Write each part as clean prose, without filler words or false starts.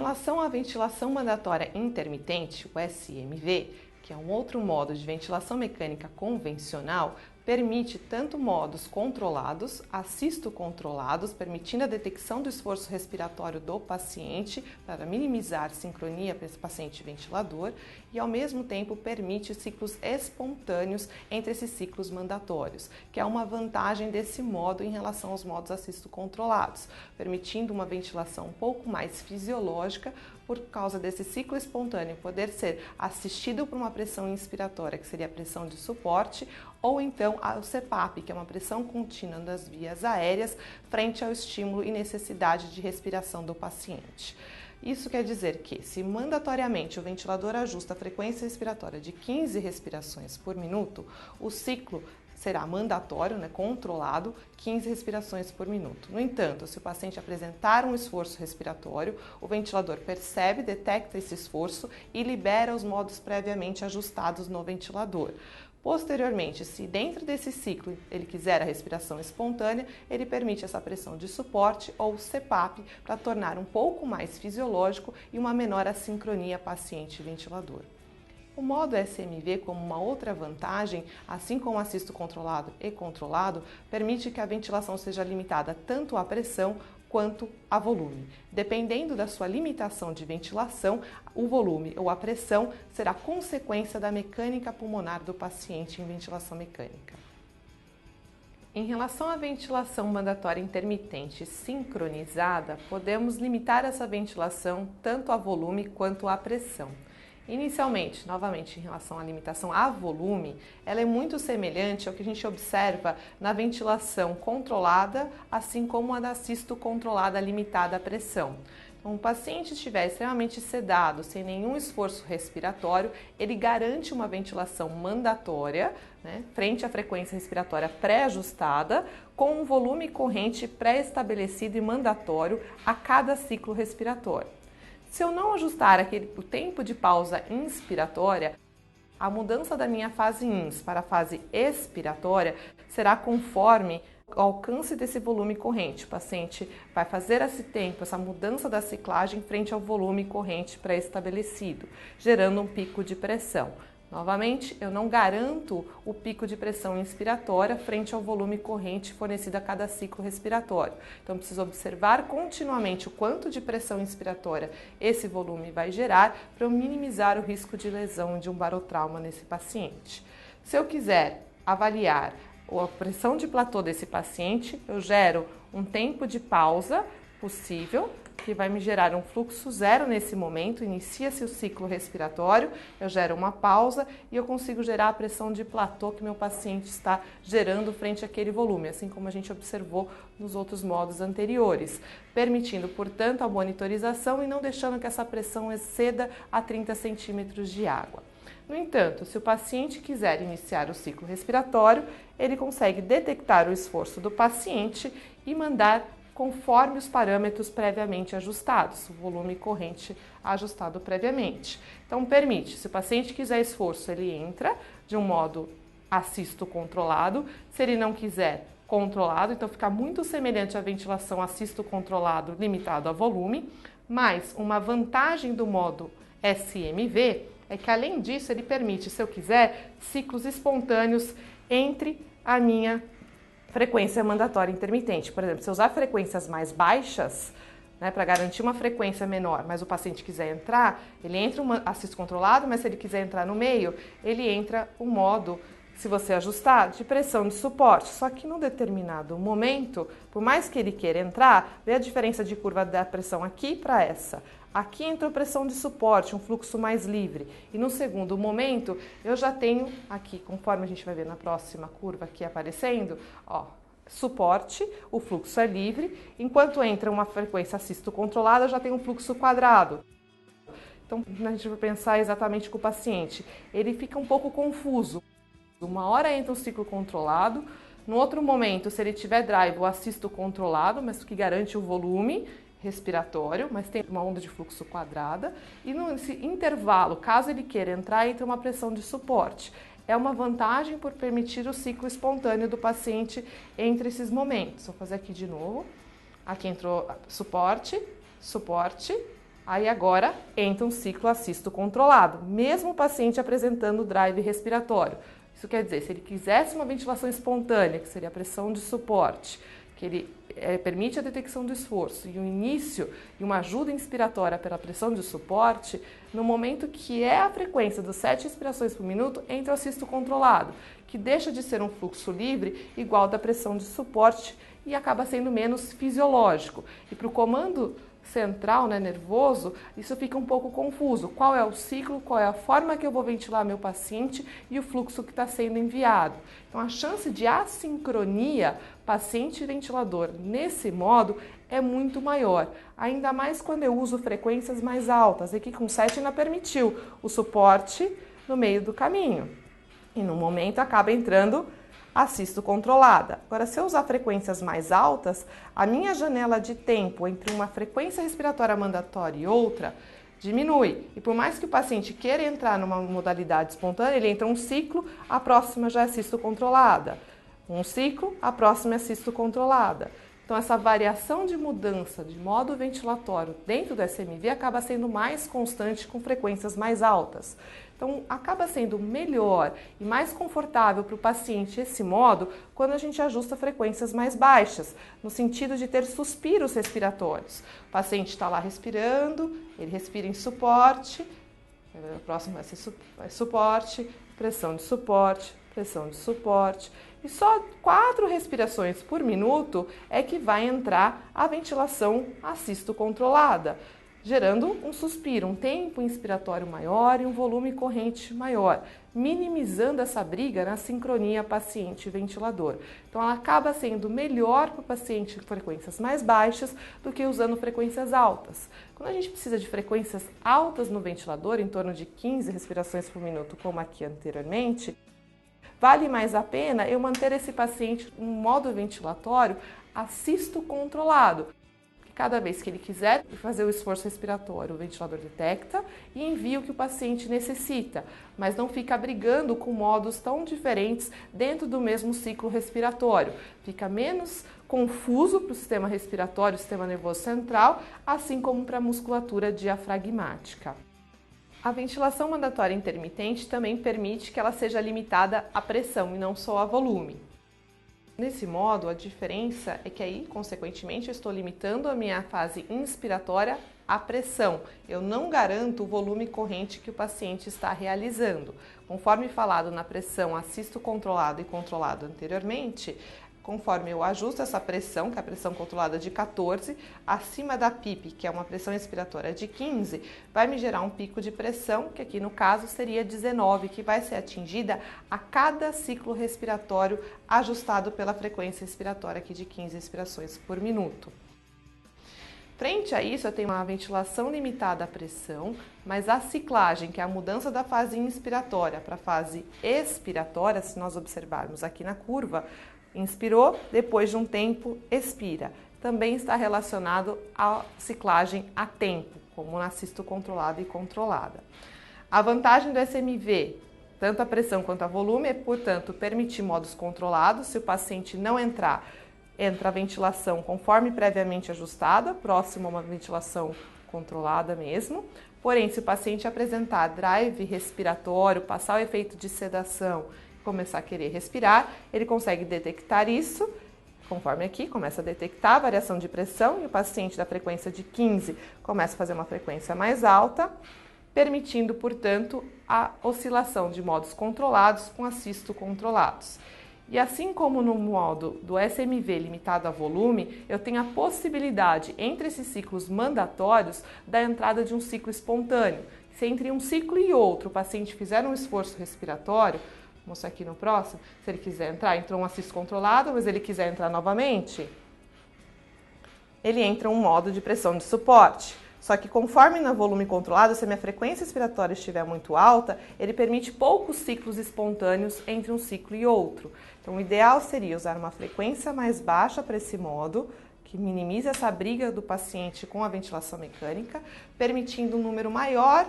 relação à ventilação mandatória intermitente, o SMV, que é um outro modo de ventilação mecânica convencional, permite tanto modos controlados, assisto-controlados, permitindo a detecção do esforço respiratório do paciente para minimizar a sincronia para esse paciente ventilador e, ao mesmo tempo, permite ciclos espontâneos entre esses ciclos mandatórios, que é uma vantagem desse modo em relação aos modos assisto-controlados, permitindo uma ventilação um pouco mais fisiológica por causa desse ciclo espontâneo poder ser assistido por uma pressão inspiratória, que seria a pressão de suporte, ou então o CPAP, que é uma pressão contínua das vias aéreas frente ao estímulo e necessidade de respiração do paciente. Isso quer dizer que, se mandatoriamente o ventilador ajusta a frequência respiratória de 15 respirações por minuto, o ciclo será mandatório, controlado, 15 respirações por minuto. No entanto, se o paciente apresentar um esforço respiratório, o ventilador percebe, detecta esse esforço e libera os modos previamente ajustados no ventilador. Posteriormente, se dentro desse ciclo ele quiser a respiração espontânea, ele permite essa pressão de suporte ou CPAP para tornar um pouco mais fisiológico e uma menor assincronia paciente-ventilador. O modo SMV, como uma outra vantagem, assim como o assisto controlado e controlado, permite que a ventilação seja limitada tanto à pressão quanto a volume. Dependendo da sua limitação de ventilação, o volume ou a pressão será consequência da mecânica pulmonar do paciente em ventilação mecânica. Em relação à ventilação mandatória intermitente sincronizada, podemos limitar essa ventilação tanto a volume quanto à pressão. Inicialmente, novamente, em relação à limitação a volume, ela é muito semelhante ao que a gente observa na ventilação controlada, assim como a da assisto controlada limitada à pressão. Então, o paciente estiver extremamente sedado, sem nenhum esforço respiratório, ele garante uma ventilação mandatória, frente à frequência respiratória pré-ajustada, com um volume corrente pré-estabelecido e mandatório a cada ciclo respiratório. Se eu não ajustar o tempo de pausa inspiratória, a mudança da minha fase ins para a fase expiratória será conforme o alcance desse volume corrente. O paciente vai fazer esse tempo, essa mudança da ciclagem frente ao volume corrente pré-estabelecido, gerando um pico de pressão. Novamente, eu não garanto o pico de pressão inspiratória frente ao volume corrente fornecido a cada ciclo respiratório. Então, preciso observar continuamente o quanto de pressão inspiratória esse volume vai gerar para eu minimizar o risco de lesão de um barotrauma nesse paciente. Se eu quiser avaliar a pressão de platô desse paciente, eu gero um tempo de pausa possível, que vai me gerar um fluxo zero nesse momento, inicia-se o ciclo respiratório, eu gero uma pausa e eu consigo gerar a pressão de platô que meu paciente está gerando frente àquele volume, assim como a gente observou nos outros modos anteriores, permitindo, portanto, a monitorização e não deixando que essa pressão exceda a 30 centímetros de água. No entanto, se o paciente quiser iniciar o ciclo respiratório, ele consegue detectar o esforço do paciente e mandar conforme os parâmetros previamente ajustados, o volume corrente ajustado previamente. Então, permite, se o paciente quiser esforço, ele entra de um modo assisto controlado, se ele não quiser controlado, então fica muito semelhante à ventilação assisto controlado limitado a volume, mas uma vantagem do modo SMV é que, além disso, ele permite, se eu quiser, ciclos espontâneos entre a minha frequência mandatória intermitente. Por exemplo, se eu usar frequências mais baixas, para garantir uma frequência menor, mas o paciente quiser entrar, ele entra um assisto controlado, mas se ele quiser entrar no meio, ele entra o modo, se você ajustar, de pressão de suporte. Só que num determinado momento, por mais que ele queira entrar, vê a diferença de curva da pressão aqui para essa. Aqui entrou pressão de suporte, um fluxo mais livre. E no segundo momento, eu já tenho aqui, conforme a gente vai ver na próxima curva aqui aparecendo, suporte, o fluxo é livre. Enquanto entra uma frequência assisto controlada, eu já tenho um fluxo quadrado. Então, a gente vai pensar exatamente com o paciente. Ele fica um pouco confuso. Uma hora entra um ciclo controlado, no outro momento, se ele tiver drive, o assisto controlado, mas que garante o volume respiratório, mas tem uma onda de fluxo quadrada, e nesse intervalo, caso ele queira entrar, entra uma pressão de suporte. É uma vantagem por permitir o ciclo espontâneo do paciente entre esses momentos. Vou fazer aqui de novo. Aqui entrou suporte, suporte, Aí agora entra um ciclo assisto controlado, mesmo o paciente apresentando drive respiratório. Isso quer dizer, se ele quisesse uma ventilação espontânea, que seria a pressão de suporte, que ele permite a detecção do esforço e o início e uma ajuda inspiratória pela pressão de suporte, no momento que é a frequência dos 7 inspirações por minuto, entra o assisto controlado, que deixa de ser um fluxo livre igual da pressão de suporte e acaba sendo menos fisiológico. E para o comando central, nervoso, isso fica um pouco confuso. Qual é o ciclo, qual é a forma que eu vou ventilar meu paciente e o fluxo que está sendo enviado. Então, a chance de assincronia paciente-ventilador nesse modo é muito maior, ainda mais quando eu uso frequências mais altas. Aqui com 7 ainda permitiu o suporte no meio do caminho. E no momento acaba entrando assisto controlada. Agora, se eu usar frequências mais altas, a minha janela de tempo entre uma frequência respiratória mandatória e outra diminui. E por mais que o paciente queira entrar numa modalidade espontânea, ele entra um ciclo, a próxima já é assisto controlada. Um ciclo, a próxima é assisto controlada. Então, essa variação de mudança de modo ventilatório dentro do SMV acaba sendo mais constante com frequências mais altas. Então, acaba sendo melhor e mais confortável para o paciente esse modo quando a gente ajusta frequências mais baixas, no sentido de ter suspiros respiratórios. O paciente está lá respirando, ele respira em suporte, a próxima vai ser suporte, pressão de suporte, pressão de suporte. E só 4 respirações por minuto é que vai entrar a ventilação assisto controlada, gerando um suspiro, um tempo inspiratório maior e um volume corrente maior, minimizando essa briga na sincronia paciente-ventilador. Então, ela acaba sendo melhor para o paciente em frequências mais baixas do que usando frequências altas. Quando a gente precisa de frequências altas no ventilador, em torno de 15 respirações por minuto, como aqui anteriormente, vale mais a pena eu manter esse paciente em modo ventilatório assisto controlado. Cada vez que ele quiser fazer o esforço respiratório, o ventilador detecta e envia o que o paciente necessita, mas não fica brigando com modos tão diferentes dentro do mesmo ciclo respiratório. Fica menos confuso para o sistema respiratório, o sistema nervoso central, assim como para a musculatura diafragmática. A ventilação mandatória intermitente também permite que ela seja limitada à pressão e não só a volume. Nesse modo, a diferença é que aí, consequentemente, eu estou limitando a minha fase inspiratória à pressão. Eu não garanto o volume corrente que o paciente está realizando. Conforme falado na pressão assisto controlado e controlado anteriormente, conforme eu ajusto essa pressão, que é a pressão controlada de 14, acima da PIP, que é uma pressão expiratória de 15, vai me gerar um pico de pressão, que aqui no caso seria 19, que vai ser atingida a cada ciclo respiratório ajustado pela frequência expiratória aqui de 15 expirações por minuto. Frente a isso, eu tenho uma ventilação limitada à pressão, mas a ciclagem, que é a mudança da fase inspiratória para a fase expiratória, se nós observarmos aqui na curva, inspirou, depois de um tempo expira. Também está relacionado à ciclagem a tempo, como na assisto controlada e controlada. A vantagem do SMV, tanto a pressão quanto a volume, é, portanto, permitir modos controlados. Se o paciente não entrar, entra a ventilação conforme previamente ajustada, próximo a uma ventilação controlada mesmo. Porém, se o paciente apresentar drive respiratório, passar o efeito de sedação, começar a querer respirar, ele consegue detectar isso, conforme aqui, começa a detectar a variação de pressão e o paciente da frequência de 15 começa a fazer uma frequência mais alta, permitindo, portanto, a oscilação de modos controlados com assisto controlados. E assim como no modo do SMV limitado a volume, eu tenho a possibilidade, entre esses ciclos mandatórios, da entrada de um ciclo espontâneo. Se entre um ciclo e outro o paciente fizer um esforço respiratório, vou mostrar aqui no próximo, se ele quiser entrar, entrou um assisto controlado, mas ele quiser entrar novamente, ele entra um modo de pressão de suporte. Só que conforme no volume controlado, se a minha frequência respiratória estiver muito alta, ele permite poucos ciclos espontâneos entre um ciclo e outro. Então, o ideal seria usar uma frequência mais baixa para esse modo, que minimiza essa briga do paciente com a ventilação mecânica, permitindo um número maior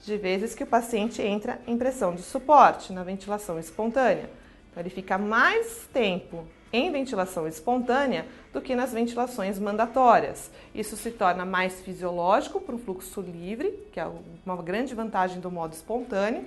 de vezes que o paciente entra em pressão de suporte na ventilação espontânea. Então, ele fica mais tempo em ventilação espontânea do que nas ventilações mandatórias. Isso se torna mais fisiológico para o fluxo livre, que é uma grande vantagem do modo espontâneo,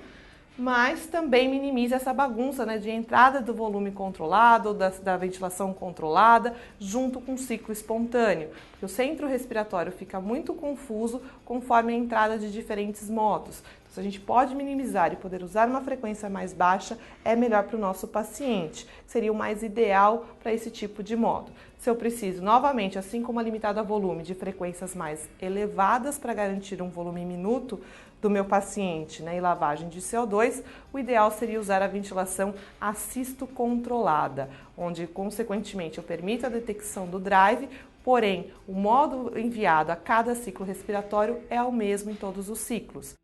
mas também minimiza essa bagunça, né, de entrada do volume controlado, da ventilação controlada, junto com o ciclo espontâneo, porque o centro respiratório fica muito confuso conforme a entrada de diferentes modos. Então, se a gente pode minimizar e poder usar uma frequência mais baixa, é melhor para o nosso paciente, seria o mais ideal para esse tipo de modo. Se eu preciso, novamente, assim como a limitada a volume, de frequências mais elevadas para garantir um volume minuto do meu paciente, né, e lavagem de CO2, o ideal seria usar a ventilação assisto controlada, onde, consequentemente, eu permito a detecção do drive, porém, o modo enviado a cada ciclo respiratório é o mesmo em todos os ciclos.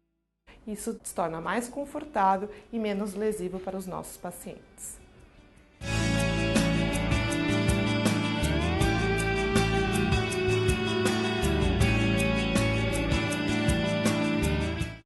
Isso se torna mais confortável e menos lesivo para os nossos pacientes.